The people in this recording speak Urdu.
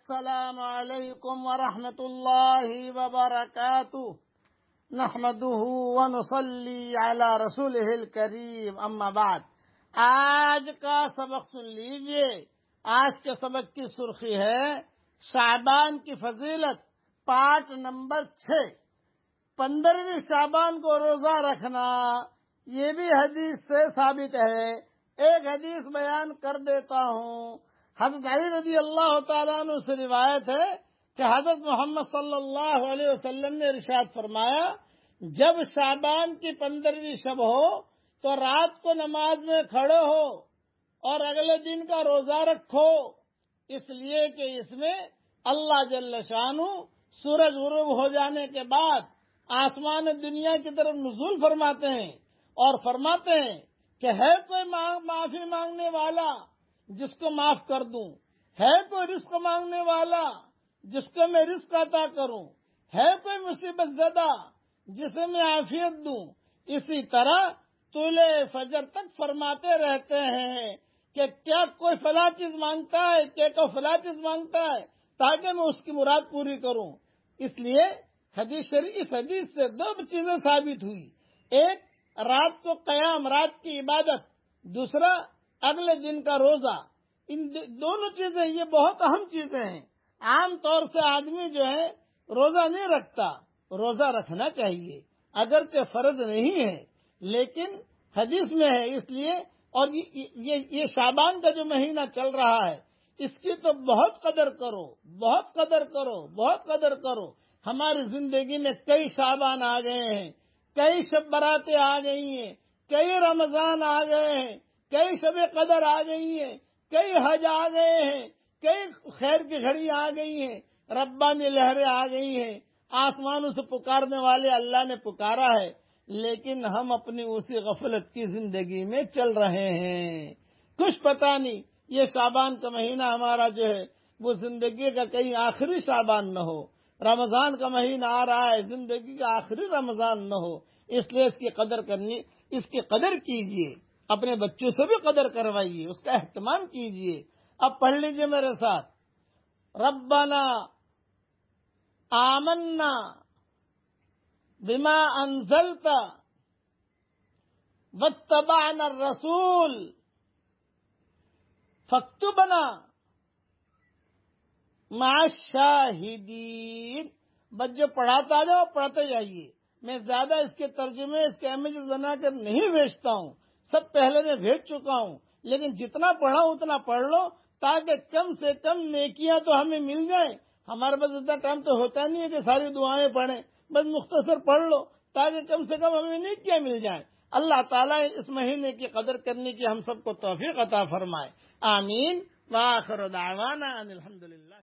السلام علیکم ورحمۃ اللہ وبرکاتہ نحمده ونصلی علی رسولہ الکریم اما بعد۔ آج کا سبق سن لیجئے۔ آج کے سبق کی سرخی ہے شعبان کی فضیلت، پارٹ نمبر 6۔ 15ویں شعبان کو روزہ رکھنا یہ بھی حدیث سے ثابت ہے۔ ایک حدیث بیان کر دیتا ہوں۔ حضرت علی رضی اللہ تعالیٰ عنہ سے روایت ہے کہ حضرت محمد صلی اللہ علیہ وسلم نے ارشاد فرمایا، جب شعبان کی 15ویں شب ہو تو رات کو نماز میں کھڑے ہو اور اگلے دن کا روزہ رکھو، اس لیے کہ اس میں اللہ جل شانہ سورج غروب ہو جانے کے بعد آسمان دنیا کی طرف نزول فرماتے ہیں اور فرماتے ہیں کہ ہے کوئی معافی مانگنے والا جس کو معاف کر دوں، ہے کوئی رزق مانگنے والا جس کو میں رزق عطا کروں، ہے کوئی مصیبت زدہ جسے میں عافیت دوں۔ اسی طرح طلوع فجر تک فرماتے رہتے ہیں کہ کیا کوئی فلاں چیز مانگتا ہے، کیا کوئی فلاں چیز مانگتا ہے تاکہ میں اس کی مراد پوری کروں۔ اس لیے اس حدیث سے دو چیزیں ثابت ہوئی، ایک رات کو قیام، رات کی عبادت، دوسرا اگلے دن کا روزہ۔ ان دونوں چیزیں یہ بہت اہم چیزیں ہیں۔ عام طور سے آدمی جو ہے روزہ نہیں رکھتا، روزہ رکھنا چاہیے، اگرچہ فرض نہیں ہے لیکن حدیث میں ہے، اس لیے۔ اور یہ شعبان کا جو مہینہ چل رہا ہے اس کی تو بہت قدر کرو، بہت قدر کرو، بہت قدر کرو۔ ہماری زندگی میں کئی شعبان آ گئے ہیں، کئی شب براتیں آ گئی ہیں، کئی رمضان آ گئے ہیں، کئی شب قدر آ گئی ہیں، کئی حج آ گئے ہیں، کئی خیر کی گھڑی آ گئی ہیں، ربانی لہریں آ گئی ہیں، آسمانوں سے پکارنے والے اللہ نے پکارا ہے، لیکن ہم اپنی اسی غفلت کی زندگی میں چل رہے ہیں۔ کچھ پتہ نہیں یہ شعبان کا مہینہ ہمارا جو ہے وہ زندگی کا کہیں آخری شعبان نہ ہو، رمضان کا مہینہ آ رہا ہے زندگی کا آخری رمضان نہ ہو۔ اس لیے اس کی قدر کیجئے، اپنے بچوں سے بھی قدر کروائیے، اس کا اہتمام کیجئے۔ اب پڑھ لیجئے میرے ساتھ، ربنا آمنا بما انزلت واتبعنا الرسول فاکتبنا مع الشاہدین۔ بس جو پڑھاتا جاؤ پڑھتے جائیے، میں زیادہ اس کے ترجمے، اس کے امیجز بنا کر نہیں بھیجتا ہوں، سب پہلے میں بھیج چکا ہوں، لیکن جتنا پڑھا اتنا پڑھ لو تاکہ کم سے کم نیکیاں تو ہمیں مل جائیں۔ ہمارے پاس اتنا ٹائم تو ہوتا نہیں ہے کہ ساری دعائیں پڑھیں، بس مختصر پڑھ لو تاکہ کم سے کم ہمیں نیکیاں مل جائیں۔ اللہ تعالیٰ اس مہینے کی قدر کرنے کی ہم سب کو توفیق عطا فرمائے، آمین۔ وآخر دعوانا ان الحمدللہ۔